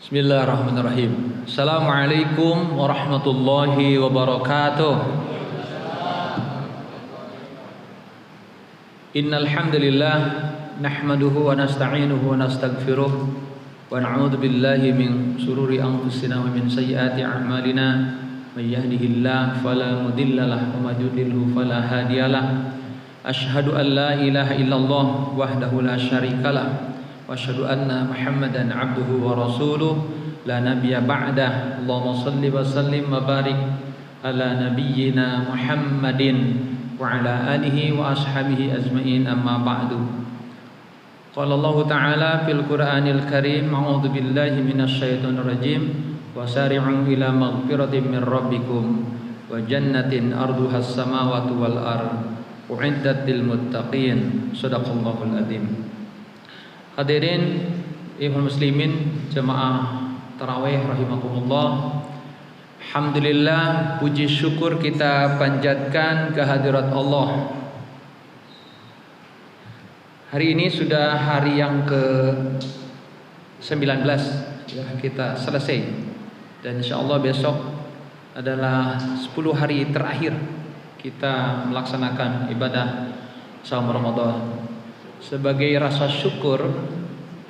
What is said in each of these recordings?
Bismillahirrahmanirrahim. Assalamualaikum warahmatullahi wabarakatuh. Innal hamdalillah nahmaduhu wa nasta'inuhu wa nastaghfiruh wa na'udzu billahi min shururi anfusina wa min sayyiati a'malina. May yahdihillahu fala mudhillalah wa may yudhlilhu fala hadiyalah. Asyhadu an la ilaha illallah wahdahu la syarikalah wa asyhadu anna Muhammadan abduhu wa rasuluh la nabiyya ba'dah. Allahumma shalli wa sallim wa barik ala nabiyyina Muhammadin wa ala alihi wa ashabihi ajmain, amma ba'du. Qala Allah ta'ala fil Qur'anil Karim, a'udzu billahi minasy syaithanir rajim, wa sari'u ila maghfiratin min rabbikum wa jannatin arduhas samawati wal ardh u'iddat lil muttaqin. Shadaqallahul adzim. Hadirin ikhwan muslimin jemaah tarawih rahimakumullah. Alhamdulillah, puji syukur kita panjatkan kehadirat Allah. Hari ini sudah hari yang ke-19 ya, kita selesai. Dan insyaallah besok adalah 10 hari terakhir kita melaksanakan ibadah saum Ramadan. Sebagai rasa syukur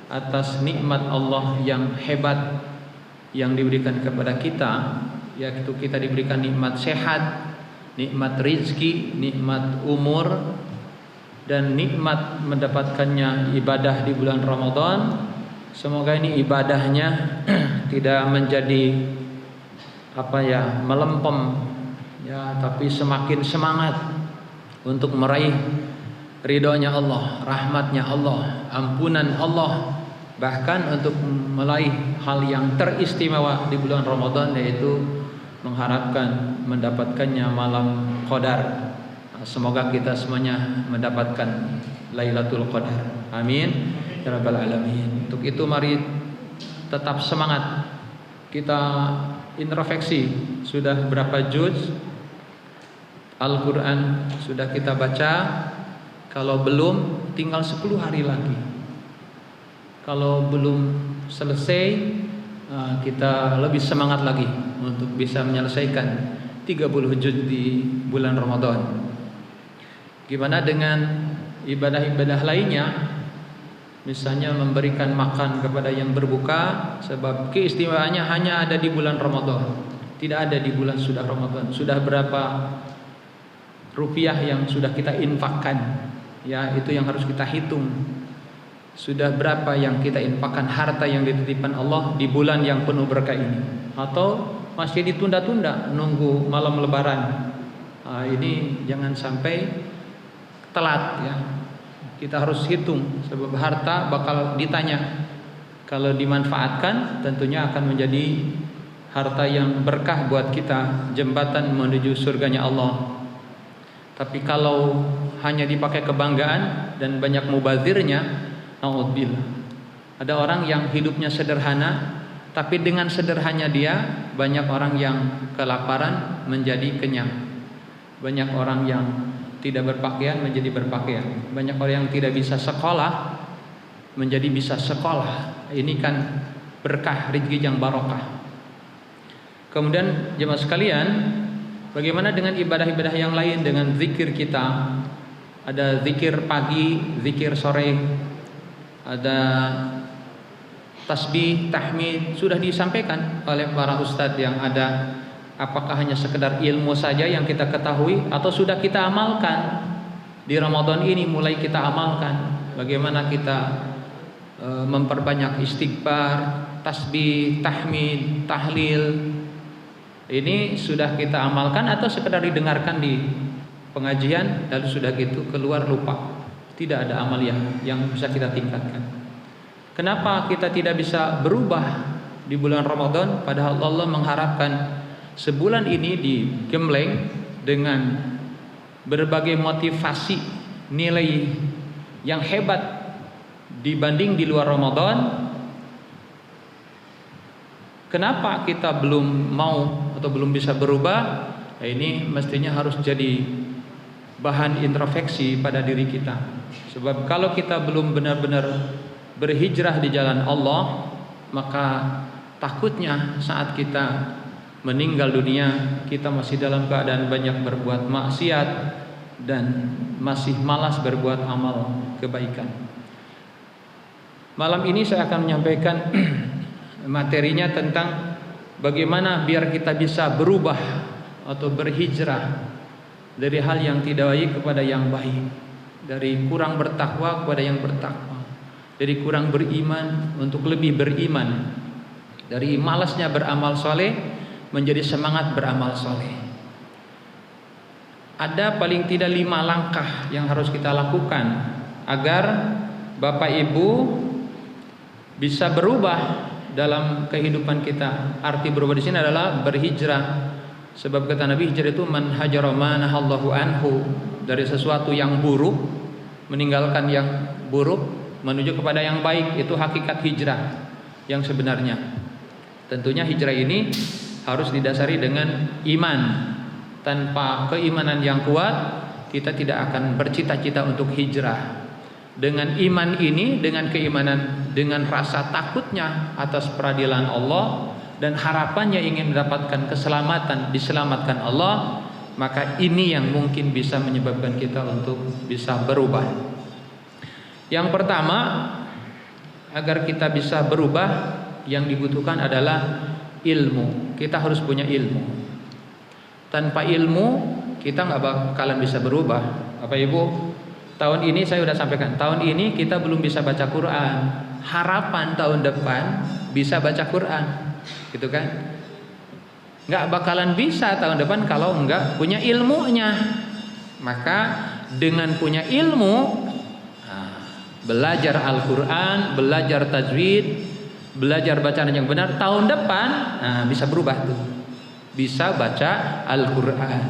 atas nikmat Allah yang hebat yang diberikan kepada kita, yaitu kita diberikan nikmat sehat, nikmat rizki, nikmat umur, dan nikmat mendapatkannya ibadah di bulan Ramadan. Semoga ini ibadahnya tidak menjadi melempem ya, tapi semakin semangat untuk meraih ridhonya Allah, rahmatnya Allah, ampunan Allah, bahkan untuk meraih hal yang teristimewa di bulan Ramadan, yaitu mengharapkan mendapatkannya malam Qadar. Semoga kita semuanya mendapatkan Lailatul Qadar. Amin ya rabbal alamin. Untuk itu mari tetap semangat. Kita introspeksi, sudah berapa juz Al-Quran sudah kita baca? Kalau belum, tinggal 10 hari lagi. Kalau belum selesai, kita lebih semangat lagi untuk bisa menyelesaikan 30 juz di bulan Ramadan. Gimana dengan ibadah-ibadah lainnya? Misalnya memberikan makan kepada yang berbuka, sebab keistimewaannya hanya ada di bulan Ramadan, tidak ada di bulan sudah Ramadan. Sudah berapa rupiah yang sudah kita infakkan? Ya, itu yang harus kita hitung. Sudah berapa yang kita infakkan harta yang dititipkan Allah di bulan yang penuh berkah ini? Atau masih ditunda-tunda nunggu malam lebaran? Ini jangan sampai telat ya. Kita harus hitung, sebab harta bakal ditanya. Kalau dimanfaatkan tentunya akan menjadi harta yang berkah buat kita, jembatan menuju surganya Allah. Tapi kalau hanya dipakai kebanggaan dan banyak mubazirnya, naudzubillah. Ada orang yang hidupnya sederhana, tapi dengan sederhananya dia banyak orang yang kelaparan menjadi kenyang. Banyak orang yang tidak berpakaian menjadi berpakaian. Banyak orang yang tidak bisa sekolah menjadi bisa sekolah. Ini kan berkah, rezeki yang barokah. Kemudian jemaah sekalian, bagaimana dengan ibadah-ibadah yang lain, dengan zikir kita? Ada zikir pagi, zikir sore, ada tasbih, tahmid, sudah disampaikan oleh para ustadz yang ada. Apakah hanya sekedar ilmu saja yang kita ketahui, atau sudah kita amalkan di Ramadan ini? Mulai kita amalkan bagaimana kita memperbanyak istighfar, tasbih, tahmid, tahlil. Ini sudah kita amalkan atau sekedar didengarkan di pengajian lalu sudah gitu keluar lupa? Tidak ada amal yang bisa kita tingkatkan. Kenapa kita tidak bisa berubah di bulan Ramadan, padahal Allah mengharapkan sebulan ini digembleng dengan berbagai motivasi, nilai yang hebat dibanding di luar Ramadan? Kenapa kita belum mau atau belum bisa berubah? Nah, ini mestinya harus jadi bahan introspeksi pada diri kita. Sebab kalau kita belum benar-benar berhijrah di jalan Allah, maka takutnya saat kita meninggal dunia kita masih dalam keadaan banyak berbuat maksiat dan masih malas berbuat amal kebaikan. Malam ini saya akan menyampaikan materinya tentang bagaimana biar kita bisa berubah atau berhijrah dari hal yang tidak baik kepada yang baik, dari kurang bertakwa kepada yang bertakwa, dari kurang beriman untuk lebih beriman, dari malasnya beramal soleh menjadi semangat beramal soleh. Ada paling tidak 5 langkah yang harus kita lakukan agar Bapak Ibu bisa berubah dalam kehidupan kita. Arti berubah di sini adalah berhijrah. Sebab kata Nabi, hijrah itu man hajara ma nahallahu anhu, dari sesuatu yang buruk, meninggalkan yang buruk menuju kepada yang baik. Itu hakikat hijrah yang sebenarnya. Tentunya hijrah ini harus didasari dengan iman. Tanpa keimanan yang kuat kita tidak akan bercita-cita untuk hijrah. Dengan iman ini, dengan keimanan, dengan rasa takutnya atas peradilan Allah dan harapannya ingin mendapatkan keselamatan, diselamatkan Allah, maka ini yang mungkin bisa menyebabkan kita untuk bisa berubah. Yang pertama, agar kita bisa berubah, yang dibutuhkan adalah ilmu. Kita harus punya ilmu. Tanpa ilmu kita nggak bakalan bisa berubah. Bapak Ibu, tahun ini saya sudah sampaikan, tahun ini kita belum bisa baca Quran. Harapan tahun depan bisa baca Quran, gitu kan? Nggak bakalan bisa tahun depan kalau nggak punya ilmunya. Maka dengan punya ilmu, belajar Al-Quran, belajar tajwid, belajar bacaan yang benar, tahun depan bisa berubah tuh, bisa baca Al-Quran.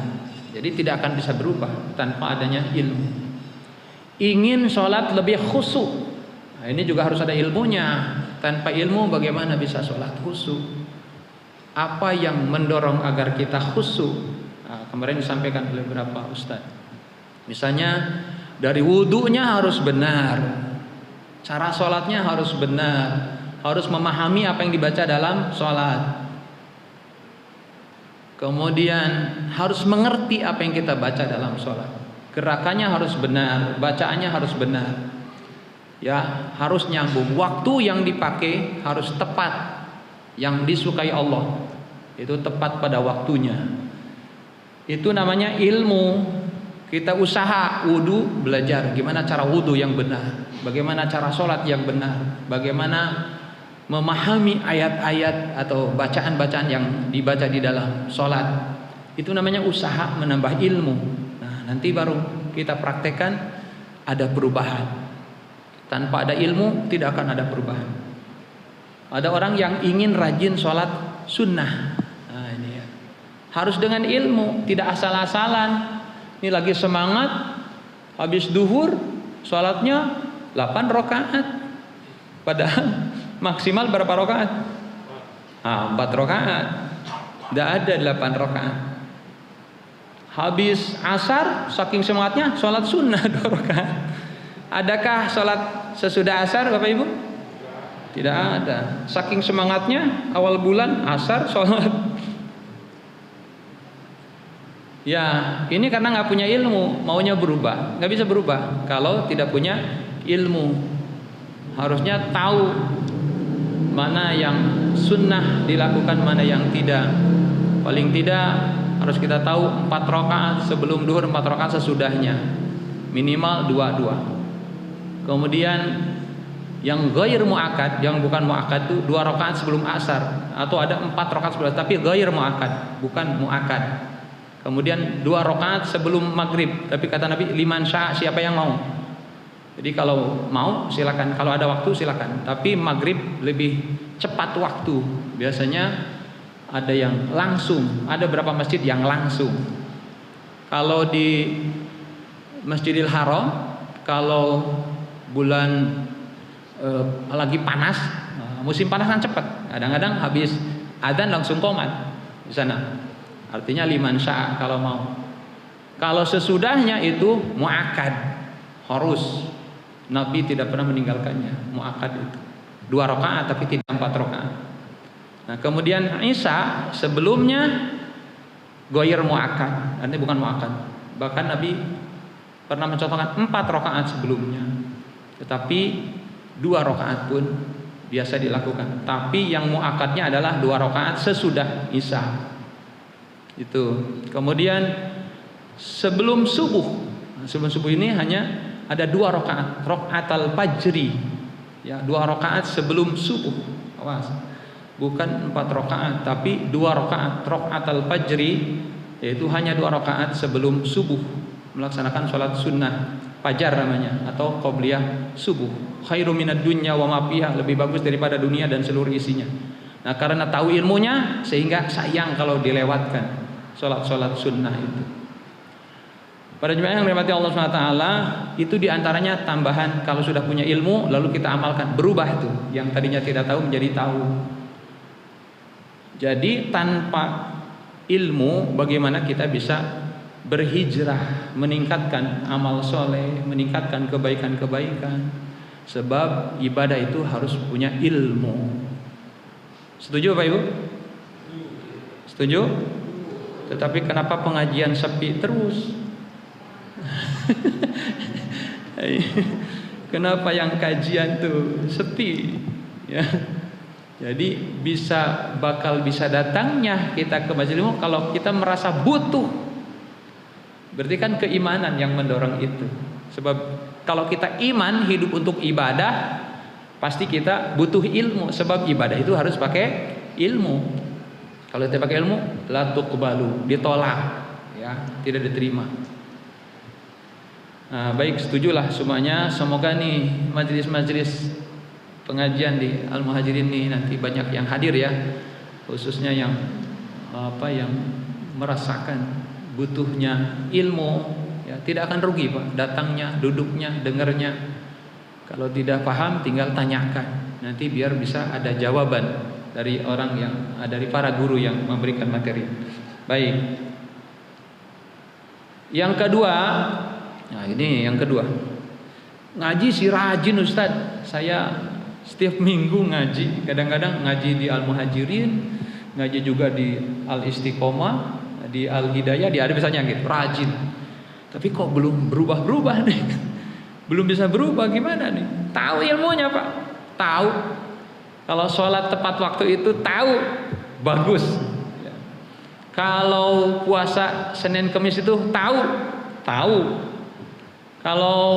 Jadi tidak akan bisa berubah tanpa adanya ilmu. Ingin sholat lebih khusyuk, ini juga harus ada ilmunya. Tanpa ilmu bagaimana bisa sholat khusyuk? Apa yang mendorong agar kita khusyuk? Kemarin disampaikan oleh beberapa ustaz. Misalnya dari wudunya harus benar, cara sholatnya harus benar, harus memahami apa yang dibaca dalam sholat. Kemudian harus mengerti apa yang kita baca dalam sholat. Gerakannya harus benar, bacaannya harus benar. Ya, harus nyambung. Waktu yang dipakai harus tepat, yang disukai Allah. Itu tepat pada waktunya. Itu namanya ilmu. Kita usaha wudu, belajar gimana cara wudu yang benar, bagaimana cara sholat yang benar, bagaimana memahami ayat-ayat atau bacaan-bacaan yang dibaca di dalam sholat. Itu namanya usaha menambah ilmu. Nah, nanti baru kita praktekkan ada perubahan. Tanpa ada ilmu tidak akan ada perubahan. Ada orang yang ingin rajin sholat sunnah. Nah, ini ya. Harus dengan ilmu, tidak asal-asalan. Ini lagi semangat, habis duhur sholatnya 8 rakaat. Padahal maksimal berapa rakaat? 4 rakaat. Tidak ada 8 rakaat. Habis asar, saking semangatnya sholat sunnah 2 rakaat. Adakah sholat sesudah asar, Bapak Ibu? Tidak ada. Saking semangatnya awal bulan asar sholat. Ya, ini karena nggak punya ilmu, maunya berubah, nggak bisa berubah kalau tidak punya ilmu. Harusnya tahu mana yang sunnah dilakukan, mana yang tidak. Paling tidak harus kita tahu 4 rakaat sebelum duhur, 4 rakaat sesudahnya, minimal 2. Kemudian yang ghair muakkad, yang bukan muakkad itu 2 rakaat sebelum asar, atau ada 4 rakaat sebelum, tapi ghair muakkad, bukan muakkad. Kemudian 2 rakaat sebelum maghrib, tapi kata Nabi liman syaa, siapa yang mau. Jadi kalau mau silakan, kalau ada waktu silakan. Tapi maghrib lebih cepat waktu. Biasanya ada yang langsung, ada beberapa masjid yang langsung. Kalau di Masjidil Haram, kalau bulan lagi panas, musim panas kan cepat. Kadang-kadang habis adzan langsung qomat di sana. Artinya liman syaa kalau mau. Kalau sesudahnya itu muakkad, harus. Nabi tidak pernah meninggalkannya, muakkad itu. 2 rakaat tapi tidak 4 rakaat. Nah, kemudian Isya sebelumnya goyer muakkad, artinya bukan muakkad. Bahkan Nabi pernah mencontohkan 4 rakaat sebelumnya. Tetapi 2 rakaat pun biasa dilakukan. Tapi yang muakkadnya adalah 2 rakaat sesudah Isya. Itu. Kemudian sebelum subuh. Sebelum subuh ini hanya ada 2 rakaat, rakaatul fajri. Ya, 2 rakaat sebelum subuh. Awas. Bukan 4 rakaat, tapi 2 rakaat rakaatul fajri, yaitu hanya 2 rakaat sebelum subuh, melaksanakan sholat sunnah fajar namanya, atau qobliyah subuh. Khairu minad dunya wa ma fiha, lebih bagus daripada dunia dan seluruh isinya. Nah, karena tahu ilmunya sehingga sayang kalau dilewatkan sholat-sholat sunnah itu. Pada jemaah yang dirahmati Allah SWT, itu diantaranya tambahan kalau sudah punya ilmu lalu kita amalkan, berubah tuh yang tadinya tidak tahu menjadi tahu. Jadi tanpa ilmu bagaimana kita bisa berhijrah, meningkatkan amal soleh, meningkatkan kebaikan-kebaikan. Sebab ibadah itu harus punya ilmu. Setuju Pak Ibu? Setuju? Tetapi kenapa pengajian sepi terus? Kenapa yang kajian tuh sepi? Ya. Jadi bakal bisa datangnya kita ke majelis ilmu kalau kita merasa butuh. Berarti kan keimanan yang mendorong itu. Sebab kalau kita iman hidup untuk ibadah, pasti kita butuh ilmu. Sebab ibadah itu harus pakai ilmu. Kalau tidak pakai ilmu, la tuqbalu, ditolak, ya, tidak diterima. Nah, baik, setujulah semuanya. Semoga nih majelis-majelis pengajian di Al-Muhajirin ini nanti banyak yang hadir ya, khususnya yang merasakan butuhnya ilmu, ya tidak akan rugi Pak, datangnya, duduknya, dengarnya. Kalau tidak paham tinggal tanyakan, nanti biar bisa ada jawaban dari dari para guru yang memberikan materi. Baik. Yang kedua, nah ini yang kedua. Ngaji si rajin Ustadz. Saya setiap minggu ngaji, kadang-kadang ngaji di Al-Muhajirin, ngaji juga di Al-Istiqomah, di Al-Hidayah, ada misalnya gitu, rajin. Tapi kok belum berubah-berubah nih? Belum bisa berubah, gimana nih? Tahu ilmunya Pak, tahu. Kalau sholat tepat waktu itu tahu, bagus. Kalau puasa Senin Kemis itu tahu. Kalau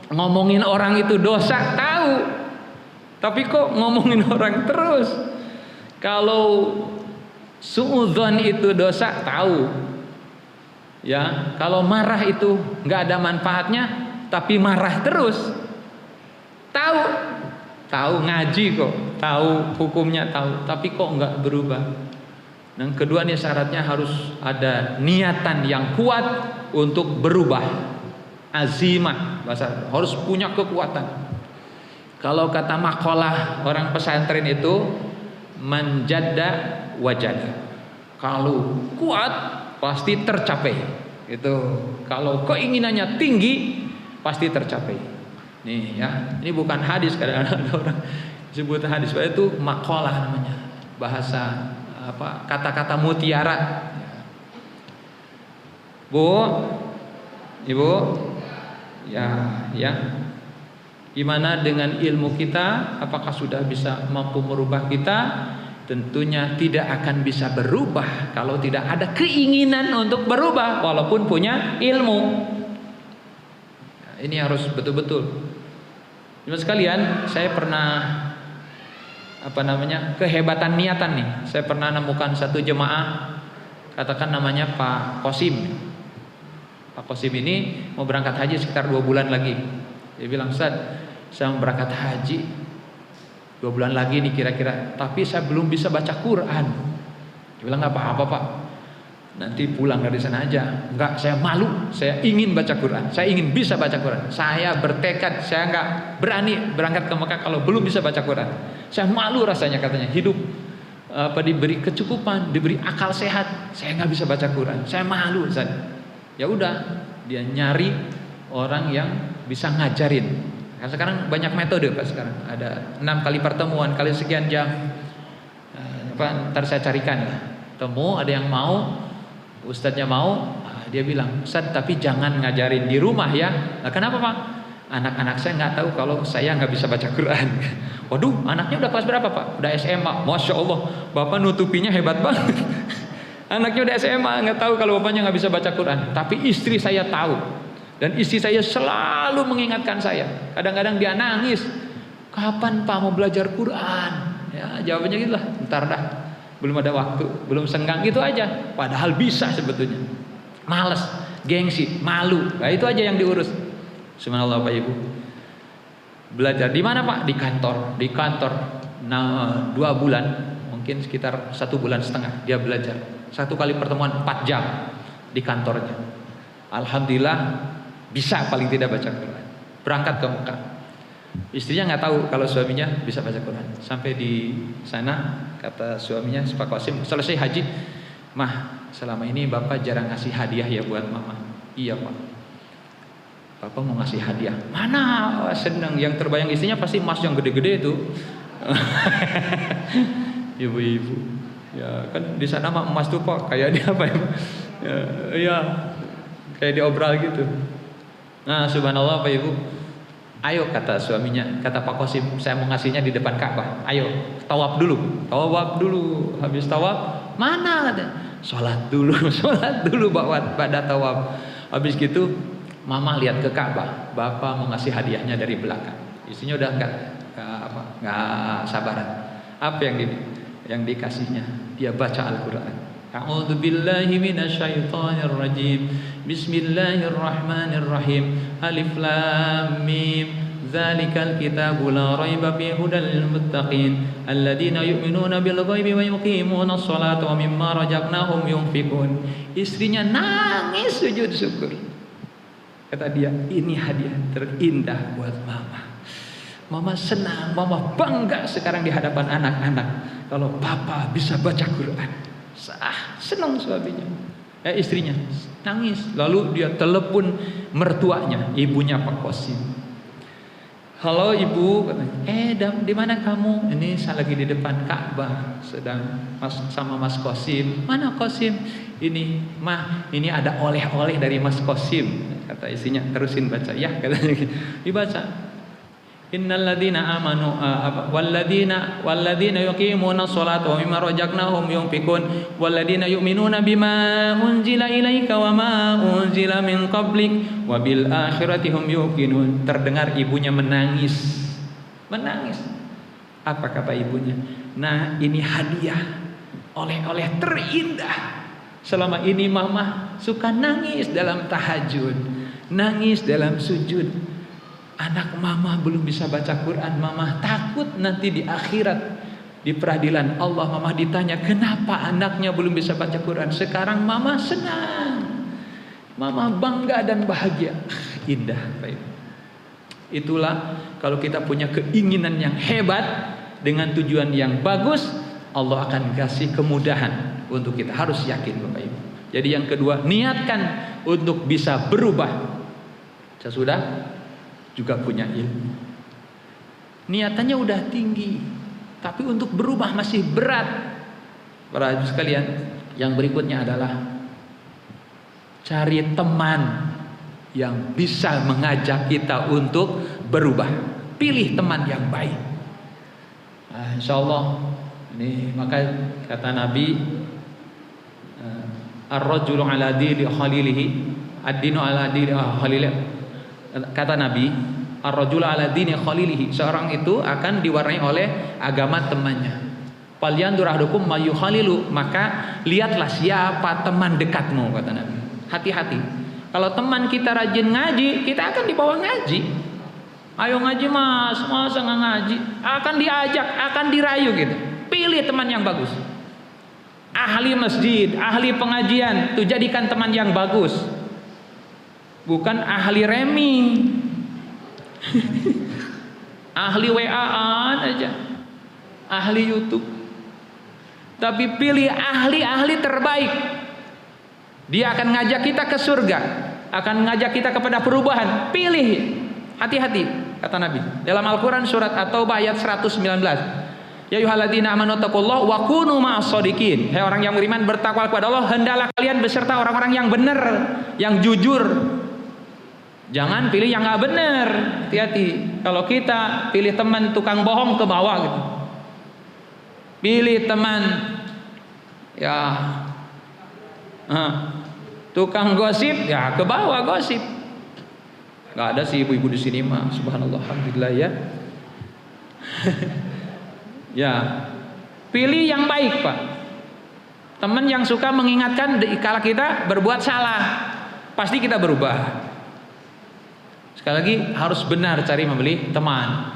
ngomongin orang itu dosa, tahu. Tapi kok ngomongin orang terus? Kalau suudzon itu dosa, tahu. Ya, kalau marah itu nggak ada manfaatnya, tapi marah terus, tahu. Tahu, ngaji kok, tahu hukumnya, tahu. Tapi kok nggak berubah? Yang kedua nih syaratnya harus ada niatan yang kuat untuk berubah. Azimah, bahasa harus punya kekuatan. Kalau kata makalah orang pesantren itu manjadda wajada. Kalau kuat pasti tercapai. Itu. Kalau keinginannya tinggi pasti tercapai. Nih ya, ini bukan hadis, kadang-kadang ada orang sebut hadis, itu makalah namanya. Bahasa kata-kata mutiara. Bu, Ibu, ya. Gimana dengan ilmu kita? Apakah sudah bisa mampu merubah kita? Tentunya tidak akan bisa berubah kalau tidak ada keinginan untuk berubah walaupun punya ilmu. Nah, ini harus betul-betul. Jemaah sekalian, saya pernah kehebatan niatan nih. Saya pernah nemukan satu jemaah, katakan namanya Pak Kosim. Pak Kosim ini mau berangkat haji sekitar 2 bulan lagi. Dia bilang, Ustaz, saya mau berangkat haji 2 bulan lagi nih kira-kira, tapi saya belum bisa baca Quran. Dia bilang, nggak apa-apa Pak, nanti pulang dari sana aja. Enggak, saya malu, saya ingin baca Quran, saya ingin bisa baca Quran. Saya bertekad, saya nggak berani berangkat ke Mekah kalau belum bisa baca Quran. Saya malu rasanya, katanya, hidup diberi kecukupan, diberi akal sehat, saya nggak bisa baca Quran, saya malu Ustaz. Ya udah, dia nyari orang yang bisa ngajarin. Karena sekarang banyak metode Pak, sekarang ada 6 kali pertemuan kali sekian jam. ntar saya carikan lah. Temu ada yang mau, ustadznya mau, dia bilang, Ustadz tapi jangan ngajarin di rumah ya. Nah, kenapa Pak? Anak-anak saya nggak tahu kalau saya nggak bisa baca Quran. Waduh, anaknya udah kelas berapa Pak? Udah SMA. Masya Allah, Bapak nutupinya hebat banget. Anaknya udah SMA, nggak tahu kalau bapaknya nggak bisa baca Quran. Tapi istri saya tahu. Dan istri saya selalu mengingatkan saya. Kadang-kadang dia nangis. Kapan Pak mau belajar Quran? Ya jawabannya gitu lah. Ntar dah. Belum ada waktu, belum senggang, gitu aja. Padahal bisa sebetulnya. Males, gengsi, malu. Nah itu aja yang diurus. Subhanallah Pak Ibu. Belajar di mana Pak? Di kantor. Di kantor. Nah 2 bulan, mungkin sekitar 1,5 bulan dia belajar. 1 kali pertemuan 4 jam di kantornya. Alhamdulillah bisa paling tidak baca Quran. Berangkat ke Mekah. Istrinya nggak tahu kalau suaminya bisa baca Quran. Sampai di sana kata suaminya, Pak Qasim, selesai haji, Mah, selama ini Bapak jarang ngasih hadiah ya buat Mama. Iya Pak. Bapak mau ngasih hadiah. Mana? Oh, senang. Yang terbayang istrinya pasti emas yang gede-gede itu. Ibu-ibu. Ya kan di sana mah emas tuh Pak kayak di apa ya? Ya kayak diobral gitu. Nah subhanallah Pak Ibu. Ayo kata suaminya, kata Pak Qasim, saya mau ngasihnya di depan Ka'bah. Ayo tawaf dulu. Tawaf dulu. Habis tawaf mana? Sholat dulu. Sholat dulu pada tawaf. Habis gitu Mama lihat ke Ka'bah. Bapak mau ngasih hadiahnya dari belakang. Istrinya udah nggak sabaran. Apa yang dikasihnya? Dia baca Al-Quran. A'udzu billahi minasyaitonir rajim. Bismillahirrahmanirrahim. Alif lam mim. Dzalikal kitabu la raiba fihi hudal lil muttaqin alladzina yu'minuna bil ghaibi wa yuqimunas sholata wa mimma razaqnahum yunfiqun. Istrinya nangis sujud syukur. Kata dia, ini hadiah terindah buat Mama. Mama senang, Mama bangga sekarang di hadapan anak-anak kalau Papa bisa baca Quran. Senang suaminya, istrinya nangis. Lalu dia telepon mertuanya, ibunya Pak Qasim. Halo ibu, di mana kamu? Ini saya lagi di depan Ka'bah, sedang sama Mas Qasim. Mana Qasim? Ini Mah, ini ada oleh-oleh dari Mas Qasim. Kata istrinya, terusin baca ya, katanya gitu. Dibaca. Innal ladzina amanu walladzina yuqimuna sholata wa mimma razaqnahum yunfiqun walladzina yu'minuna bima unzila ilaika wa ma unzila min qablik wa bil akhirati hum yuqinun. Terdengar ibunya menangis. Menangis. Apa kata ibunya? Nah, ini hadiah, oleh-oleh terindah. Selama ini Mama suka nangis dalam tahajud, nangis dalam sujud. Anak Mama belum bisa baca Quran, Mama takut nanti di akhirat, di peradilan Allah Mama ditanya kenapa anaknya belum bisa baca Quran. Sekarang Mama senang, Mama bangga dan bahagia. Indah Pak. Itulah kalau kita punya keinginan yang hebat dengan tujuan yang bagus, Allah akan kasih kemudahan untuk kita. Harus yakin Bapak Ibu. Jadi yang kedua, niatkan untuk bisa berubah. Sesudah juga punya ilmu. Niatannya udah tinggi, tapi untuk berubah masih berat. Para ibu sekalian, yang berikutnya adalah cari teman yang bisa mengajak kita untuk berubah. Pilih teman yang baik. Nah, insya Allah ini maka kata Nabi, ar-rajulu ala dini khalilihi, ad-dinu ala dini khalilihi. Kata Nabi, ar-rajulu ala dini khalilihi, seorang itu akan diwarnai oleh agama temannya. Falyandur ahadukum mayu khalilu, maka lihatlah siapa teman dekatmu, kata Nabi. Hati-hati. Kalau teman kita rajin ngaji, kita akan dibawa ngaji. Ayo ngaji Mas, masa nggak ngaji? Akan diajak, akan dirayu gitu. Pilih teman yang bagus. Ahli masjid, ahli pengajian, tuh jadikan teman yang bagus. Bukan ahli remi. Ahli WA-an aja. Ahli YouTube. Tapi pilih ahli-ahli terbaik. Dia akan ngajak kita ke surga, akan ngajak kita kepada perubahan. Pilih. Hati-hati kata Nabi. Dalam Al-Quran surat At-Taubah ayat 119. Ya ayyuhalladzina amanu taqullaha wa kunu ma'as shodiqin. Hai orang yang beriman, bertakwa kepada Allah, hendaklah kalian beserta orang-orang yang benar, yang jujur. Jangan pilih yang nggak benar. Hati-hati. Kalau kita pilih teman tukang bohong, ke bawah gitu. Pilih teman ya tukang gosip, ya ke bawah gosip. Nggak ada sih ibu-ibu di sini mah, subhanallah, alhamdulillah ya. Ya, pilih yang baik Pak. Teman yang suka mengingatkan kalau kita berbuat salah, pasti kita berubah. Sekali lagi harus benar cari memilih teman.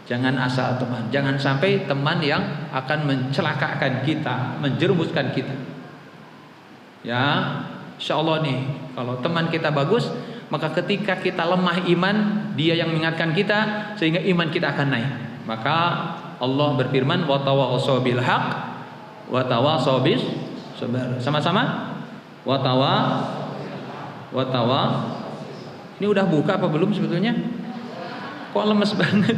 Jangan asal teman. Jangan sampai teman yang akan mencelakakan kita, menjerumuskan kita. Ya, insya Allah nih, kalau teman kita bagus, maka ketika kita lemah iman, dia yang mengingatkan kita sehingga iman kita akan naik. Maka Allah berfirman, wa tawassaw bil haq wa tawassaw bis sabr. Sama-sama? Wa Ini udah buka apa belum sebetulnya? Kok lemes banget?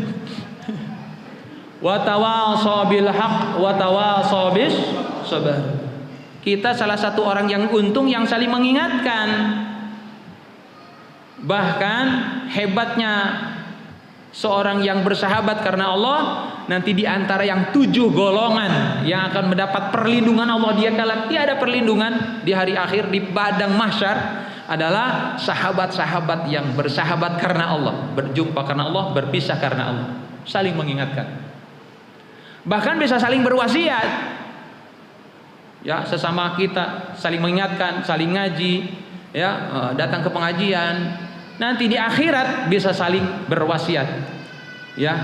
Wa tawassaw bil haq wa tawassaw bis sabr. Kita salah satu orang yang untung yang saling mengingatkan. Bahkan hebatnya seorang yang bersahabat karena Allah, nanti di antara yang 7 golongan yang akan mendapat perlindungan Allah, dia kala tiada perlindungan di hari akhir di padang mahsyar adalah sahabat-sahabat yang bersahabat karena Allah, berjumpa karena Allah, berpisah karena Allah, saling mengingatkan. Bahkan bisa saling berwasiat. Ya, sesama kita saling mengingatkan, saling ngaji, ya, datang ke pengajian. Nanti di akhirat bisa saling berwasiat. Ya.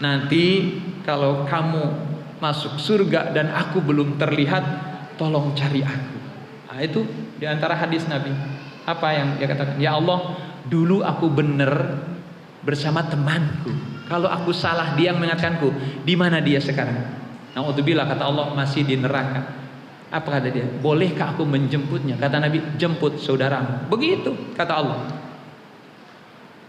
Nanti kalau kamu masuk surga dan aku belum terlihat, tolong cari aku. Nah, itu di antara hadis Nabi. Apa yang dia katakan? Ya Allah, dulu aku benar bersama temanku. Kalau aku salah, dia yang mengingatkanku. Di mana dia sekarang? Na'udzubillah, kata Allah, masih di neraka. Apa kata dia? Bolehkah aku menjemputnya? Kata Nabi, jemput saudaramu. Begitu kata Allah.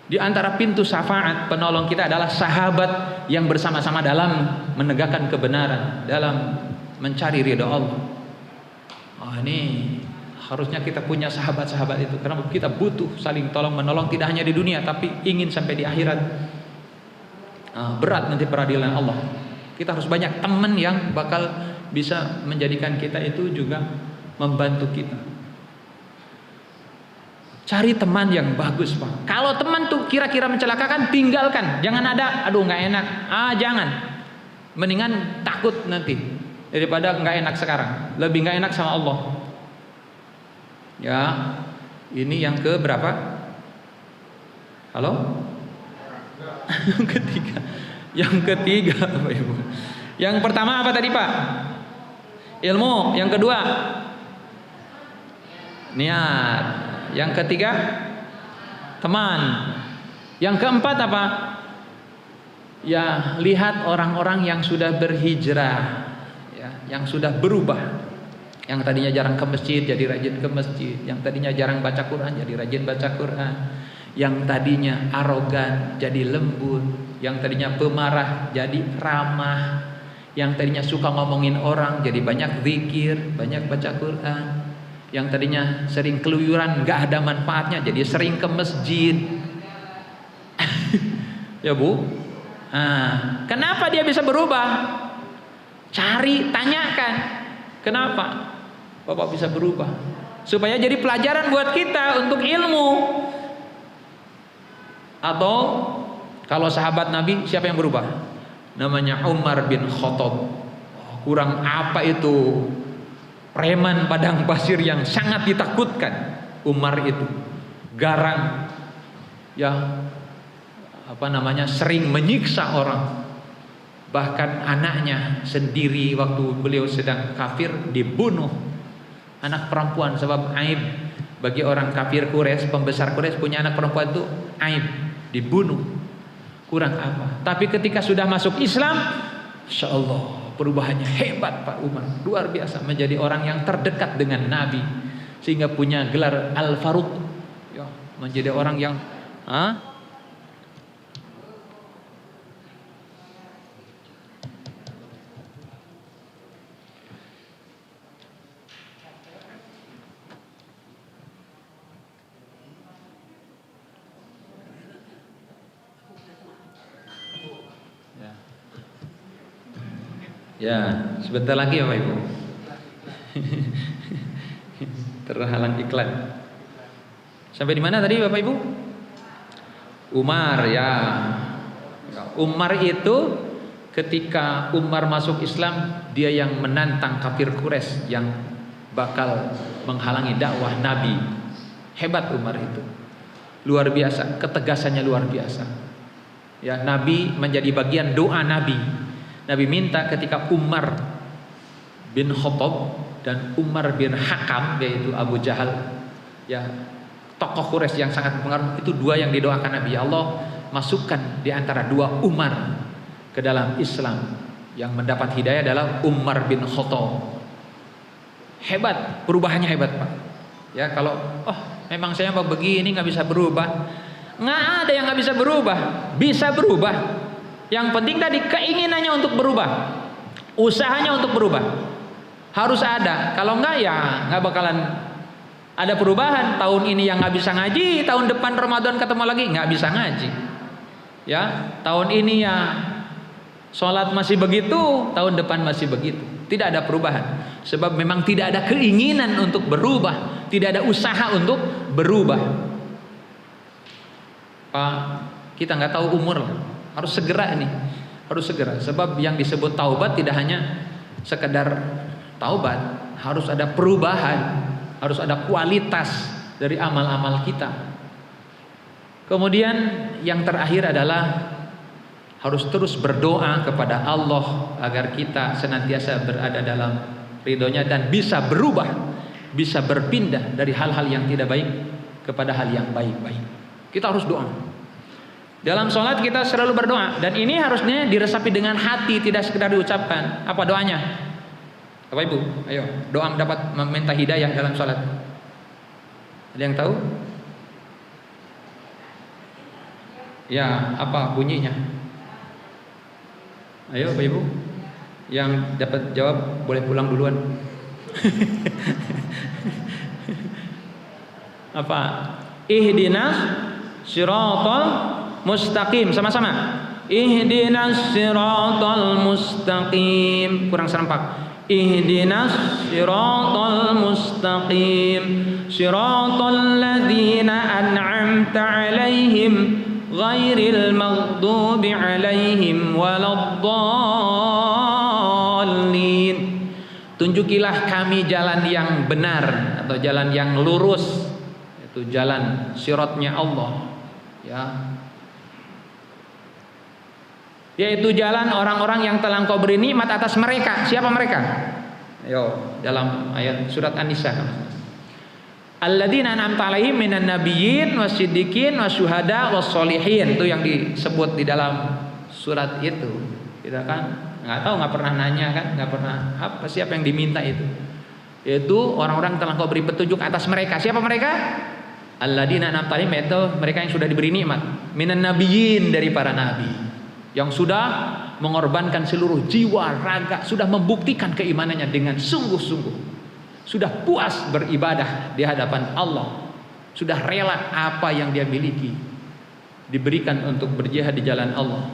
Di antara pintu syafaat penolong kita adalah sahabat yang bersama-sama dalam menegakkan kebenaran, dalam mencari ridha Allah. Oh, ini harusnya kita punya sahabat-sahabat itu, karena kita butuh saling tolong menolong, tidak hanya di dunia tapi ingin sampai di akhirat. Berat nanti peradilan Allah. Kita harus banyak teman yang bakal bisa menjadikan kita itu juga membantu kita. Cari teman yang bagus Pak. Kalau teman tuh kira-kira mencelakakan, tinggalkan. Jangan ada, aduh nggak enak. Jangan. Mendingan takut nanti daripada nggak enak sekarang. Lebih nggak enak sama Allah. Ya, ini yang ke berapa? Halo? Yang ketiga. Yang ketiga Bapak Ibu. Yang pertama apa tadi Pak? Ilmu. Yang kedua niat. Yang ketiga teman. Yang keempat apa? Ya, lihat orang-orang yang sudah berhijrah, ya, yang sudah berubah. Yang tadinya jarang ke masjid jadi rajin ke masjid. Yang tadinya jarang baca Quran jadi rajin baca Quran. Yang tadinya arogan jadi lembut. Yang tadinya pemarah jadi ramah. Yang tadinya suka ngomongin orang jadi banyak zikir, banyak baca Quran. Yang tadinya sering keluyuran gak ada manfaatnya jadi sering ke masjid. Ya Bu. Kenapa dia bisa berubah? Cari, tanyakan kenapa Bapak bisa berubah, supaya jadi pelajaran buat kita untuk ilmu. Atau kalau sahabat Nabi siapa yang berubah? Namanya Umar bin Khattab. Kurang apa itu? Preman padang pasir yang sangat ditakutkan. Umar itu garang, ya, apa namanya, sering menyiksa orang. Bahkan anaknya sendiri waktu beliau sedang kafir dibunuh. Anak perempuan, sebab aib bagi orang kafir Quraisy, pembesar Quraisy punya anak perempuan itu aib, dibunuh. Kurang apa? Tapi ketika sudah masuk Islam, insya Allah perubahannya hebat Pak Umar, luar biasa, menjadi orang yang terdekat dengan Nabi sehingga punya gelar Al-Faruq, ya, menjadi orang yang Ya, sebentar lagi Bapak Ibu. Terhalang iklan. Sampai di mana tadi Bapak Ibu? Umar ya. Umar itu ketika Umar masuk Islam, dia yang menantang kafir Quraisy yang bakal menghalangi dakwah Nabi. Hebat Umar itu. Luar biasa, ketegasannya luar biasa. Ya, Nabi menjadi bagian doa Nabi. Nabi minta ketika Umar bin Khattab dan Umar bin Hakam, yaitu Abu Jahal, ya tokoh Quraisy yang sangat berpengaruh, itu dua yang didoakan Nabi. Ya Allah, masukkan di antara dua Umar ke dalam Islam. Yang mendapat hidayah adalah Umar bin Khattab. Hebat, perubahannya hebat Pak. Ya kalau memang saya mau begini nggak bisa berubah, nggak ada yang nggak bisa berubah, bisa berubah. Yang penting tadi keinginannya untuk berubah, usahanya untuk berubah harus ada. Kalau enggak ya nggak bakalan ada perubahan. Tahun ini yang nggak bisa ngaji, tahun depan Ramadan ketemu lagi nggak bisa ngaji. Ya tahun ini ya sholat masih begitu, tahun depan masih begitu. Tidak ada perubahan. Sebab memang tidak ada keinginan untuk berubah, tidak ada usaha untuk berubah. Pak, kita nggak tahu umur, harus segera ini, harus segera. Sebab yang disebut taubat tidak hanya sekedar taubat, harus ada perubahan, harus ada kualitas dari amal-amal kita. Kemudian yang terakhir adalah harus terus berdoa kepada Allah agar kita senantiasa berada dalam ridhonya dan bisa berubah, bisa berpindah dari hal-hal yang tidak baik kepada hal yang baik-baik. Kita harus doa. Dalam sholat kita selalu berdoa, dan ini harusnya diresapi dengan hati, tidak sekedar diucapkan. Apa doanya? Bapak Ibu, ayo doa mendapat meminta hidayah dalam sholat. Ada yang tahu? Ya, apa bunyinya? Ayo Bapak Ibu, yang dapat jawab boleh pulang duluan. Apa? Ihdinas siratal mustaqim, sama-sama. Ihdinas siratal mustaqim. Kurang serempak. Ihdinas siratal mustaqim, siratal ladzina an'amta 'alaihim ghairil maghdubi 'alaihim waladdallin. Tunjukilah kami jalan yang benar atau jalan yang lurus, itu jalan siratnya Allah, ya. Yaitu jalan orang-orang yang telah Engkau beri nikmat atas mereka. Siapa mereka? Ayo, dalam ayat surat An-Nisa. Alladzina an'amta 'alaihim minan nabiyyin wasiddiqin wasyuhada wassolihin. Itu yang disebut di dalam surat itu. Kita kan nggak pernah nanya kan, nggak pernah siapa yang diminta itu. Yaitu orang-orang telah Engkau beri petunjuk atas mereka. Siapa mereka? Alladzina an'amta 'alaihim, itu mereka yang sudah diberi nikmat. Minan nabiyyin, dari para nabi, yang sudah mengorbankan seluruh jiwa, raga, sudah membuktikan keimanannya dengan sungguh-sungguh, sudah puas beribadah di hadapan Allah, sudah rela apa yang dia miliki diberikan untuk berjihad di jalan Allah.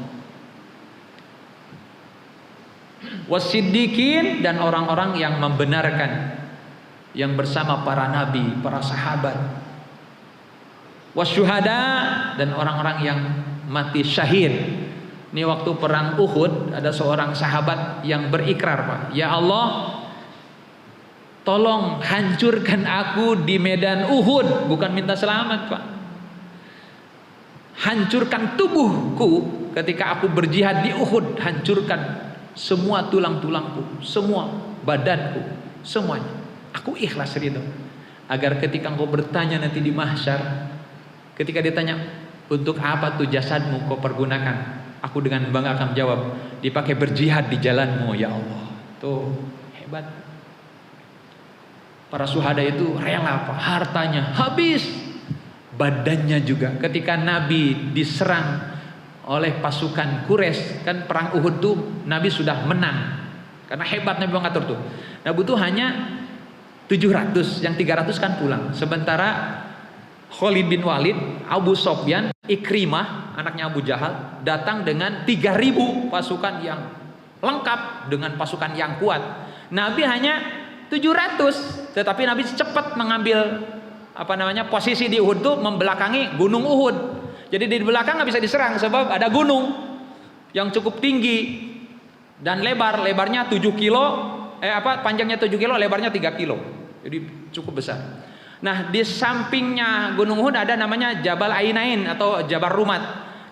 Wasiddiqin, dan orang-orang yang membenarkan, yang bersama para nabi, para sahabat. Wasyuhada, dan orang-orang yang mati syahid. Ini waktu perang Uhud, ada seorang sahabat yang berikrar, Pak, ya Allah, tolong hancurkan aku di medan Uhud. Bukan minta selamat, Pak. Hancurkan tubuhku ketika aku berjihad di Uhud. Hancurkan semua tulang-tulangku, semua badanku, semuanya. Aku ikhlas ridho. Agar ketika engkau bertanya nanti di mahsyar, ketika ditanya, untuk apa tuh jasadmu kau pergunakan? Aku dengan bangga akan jawab, dipakai berjihad di jalanmu ya Allah. Tuh hebat. Para syuhada itu rela, Pak, hartanya habis, badannya juga. Ketika Nabi diserang oleh pasukan Quraisy, kan perang Uhud tuh Nabi sudah menang. Karena hebat Nabi mengatur tuh. Nabi tuh hanya 700, yang 300 kan pulang. Sementara Khalid bin Walid, Abu Sofyan, Ikrimah, anaknya Abu Jahal, datang dengan 3.000 pasukan yang lengkap dengan pasukan yang kuat. Nabi hanya 700, tetapi Nabi cepat mengambil posisi di Uhud itu membelakangi gunung Uhud. Jadi di belakang nggak bisa diserang sebab ada gunung yang cukup tinggi dan lebarnya 7 kilo, panjangnya 7 kilo, lebarnya 3 kilo. Jadi cukup besar. Nah, di sampingnya gunung Uhud ada namanya Jabal Ainain atau Jabal Rumat.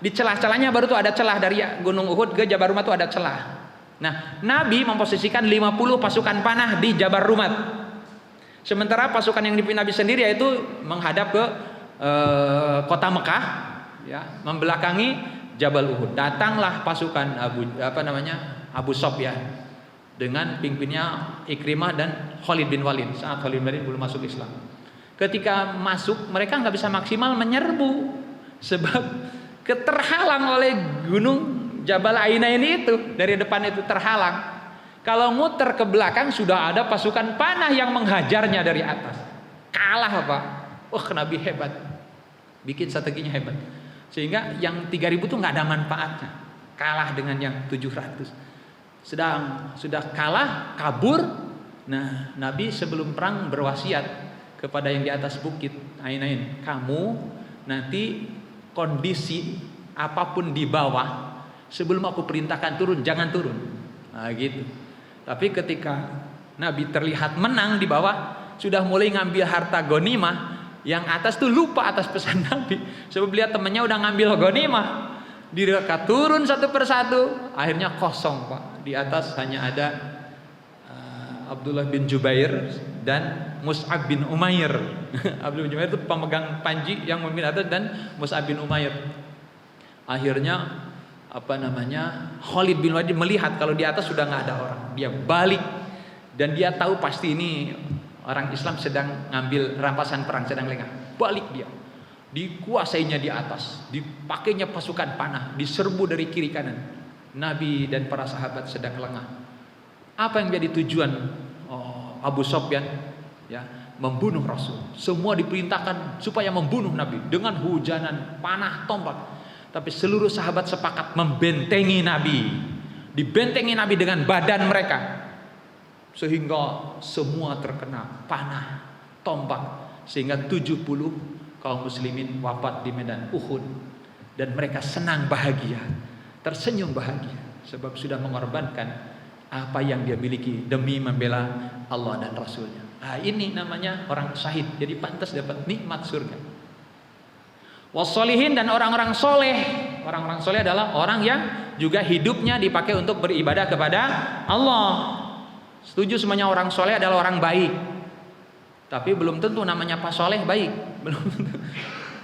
Di celah-celahnya baru tuh ada celah dari gunung Uhud ke Jabal Rumat tuh ada celah. Nah, Nabi memposisikan 50 pasukan panah di Jabal Rumat. Sementara pasukan yang dipimpin Nabi sendiri yaitu menghadap ke kota Mekah, ya, membelakangi Jabal Uhud. Datanglah pasukan Abu Sufyan dengan pimpinnya Ikrimah dan Khalid bin Walid. Saat Khalid bin Walid belum masuk Islam. Ketika masuk, mereka nggak bisa maksimal menyerbu sebab terhalang oleh gunung Jabal Ainain itu. Dari depan itu terhalang. Kalau muter ke belakang sudah ada pasukan panah yang menghajarnya dari atas. Kalah Pak. Nabi hebat. Bikin strateginya hebat. Sehingga yang 3000 itu nggak ada manfaatnya. Kalah dengan yang 700. Sudah kalah, kabur. Nah, Nabi sebelum perang berwasiat kepada yang di atas bukit Ainain, kamu nanti kondisi apapun di bawah sebelum aku perintahkan turun, jangan turun. Nah, gitu. Tapi ketika Nabi terlihat menang di bawah, sudah mulai ngambil harta ghanimah, yang atas tuh lupa atas pesan Nabi. Sebab lihat temannya udah ngambil ghanimah, direka turun satu persatu, akhirnya kosong Pak. Di atas hanya ada Abdullah bin Jubair dan Mus'ab bin Umair. Abdullah bin Jubair itu pemegang panji yang memimpin atas, dan Mus'ab bin Umair. Akhirnya Khalid bin Walid melihat kalau di atas sudah nggak ada orang, dia balik dan dia tahu pasti ini orang Islam sedang ngambil rampasan perang, sedang lengah. Balik dia, dikuasainya di atas, dipakainya pasukan panah, diserbu dari kiri kanan. Nabi dan para sahabat sedang lengah. Apa yang jadi tujuan Abu Sufyan? Ya, membunuh Rasul. Semua diperintahkan supaya membunuh Nabi dengan hujanan panah, tombak. Tapi seluruh sahabat sepakat membentengi Nabi. Dibentengi Nabi dengan badan mereka. Sehingga semua terkena panah, tombak. Sehingga 70 kaum muslimin wafat di medan Uhud. Dan mereka senang bahagia, tersenyum bahagia. Sebab sudah mengorbankan apa yang dia miliki demi membela Allah dan Rasulnya. Nah, ini namanya orang syahid. Jadi pantas dapat nikmat surga. Wassolihin, dan orang-orang soleh. Orang-orang soleh adalah orang yang juga hidupnya dipakai untuk beribadah kepada Allah. Setuju semuanya orang soleh adalah orang baik. Tapi belum tentu namanya Pak Soleh baik. Belum tentu.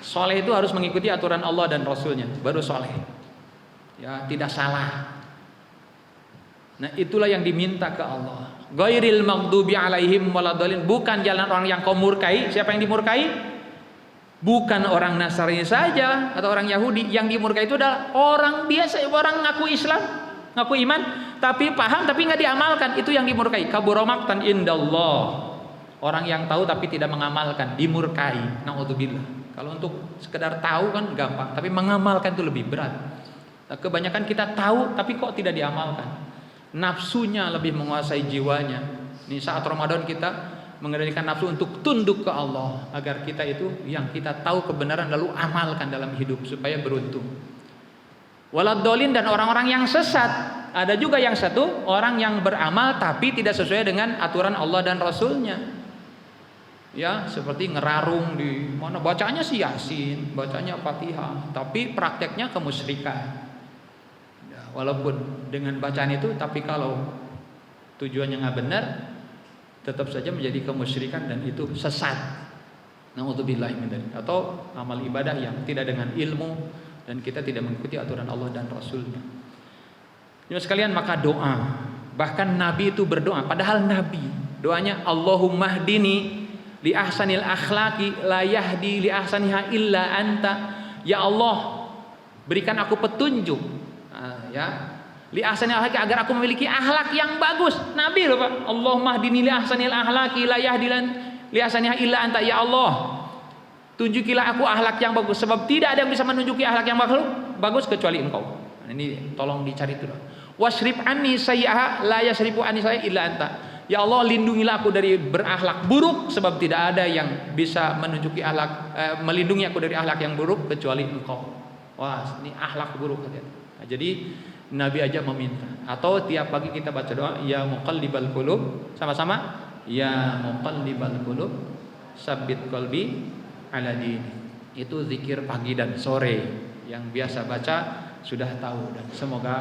Soleh itu harus mengikuti aturan Allah dan Rasulnya, baru soleh. Ya, tidak salah. Nah, itulah yang diminta ke Allah. Ghairil maghdubi alaihim waladhdallin, bukan jalan orang yang kau murkai. Siapa yang dimurkai? Bukan orang Nasrani saja atau orang Yahudi. Yang dimurkai itu adalah orang biasa, orang ngaku Islam, ngaku iman, tapi paham tapi nggak diamalkan. Itu yang dimurkai. Kabura maqtan indallah. Orang yang tahu tapi tidak mengamalkan, dimurkai. Naudzubillah. Kalau untuk sekedar tahu kan gampang, tapi mengamalkan itu lebih berat. Nah, kebanyakan kita tahu tapi kok tidak diamalkan. Nafsunya lebih menguasai jiwanya. Ini saat Ramadan kita mengendalikan nafsu untuk tunduk ke Allah, agar kita itu yang kita tahu kebenaran lalu amalkan dalam hidup supaya beruntung. Waladhdallin, dan orang-orang yang sesat. Ada juga yang satu, orang yang beramal tapi tidak sesuai dengan aturan Allah dan Rasulnya. Ya, seperti ngerarung di mana, bacanya sih Yasin, bacanya Fatihah, tapi prakteknya kemusyrikan. Ya, walaupun dengan bacaan itu, tapi kalau tujuannya nggak benar, tetap saja menjadi kemusyrikan dan itu sesat. Na'udzubillahi min dzalik. Atau amal ibadah yang tidak dengan ilmu dan kita tidak mengikuti aturan Allah dan Rasulnya. Jadi sekalian, maka doa. Bahkan Nabi itu berdoa. Padahal Nabi doanya Allahumma hdini li ahsanil akhlaqi la yahdi li ahsaniha illa anta. Ya Allah, berikan aku petunjuk. Ya. Li ahsanil akhlaqi, agar aku memiliki akhlak yang bagus. Nabi loh Pak. Allahumma hdini li ahsanil akhlaqi la yahdilan li ahsaniha illa anta. Ya Allah, tunjukilah aku akhlak yang bagus, sebab tidak ada yang bisa menunjuki akhlak yang bagus kecuali Engkau. Nah, ini tolong dicari itu. Wasrif anni sayyi'aha la yasrifu anni sayyi'a illa anta. Ya Allah, lindungilah aku dari berakhlak buruk, sebab tidak ada yang bisa melindungi aku dari akhlak yang buruk kecuali Engkau. Wah, ini akhlak buruk. Nah, jadi Nabi aja meminta. Atau tiap pagi kita baca doa, ya muqallibal qulub, sama-sama, ya muqallibal qulub, sabbit qalbi ala dini. Itu zikir pagi dan sore yang biasa baca sudah tahu, dan semoga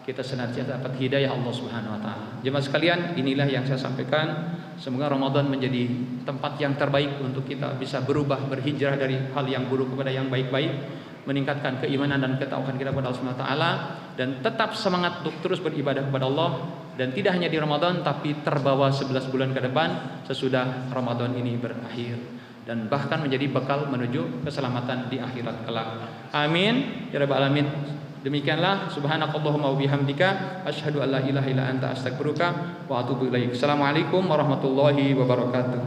kita senantiasa dapat hidayah Allah Subhanahu wa taala. Jemaah sekalian, inilah yang saya sampaikan. Semoga Ramadan menjadi tempat yang terbaik untuk kita bisa berubah, berhijrah dari hal yang buruk kepada yang baik-baik, meningkatkan keimanan dan ketauhidan kita kepada Allah Subhanahu wa taala, dan tetap semangat untuk terus beribadah kepada Allah, dan tidak hanya di Ramadan tapi terbawa 11 bulan ke depan sesudah Ramadan ini berakhir, dan bahkan menjadi bekal menuju keselamatan di akhirat kelak. Amin ya rabbal alamin. Demikianlah, subhanakallahumma wa bihamdika asyhadu an la ilaha illa anta astaghfiruka wa atubu ilaik. Assalamualaikum warahmatullahi wabarakatuh.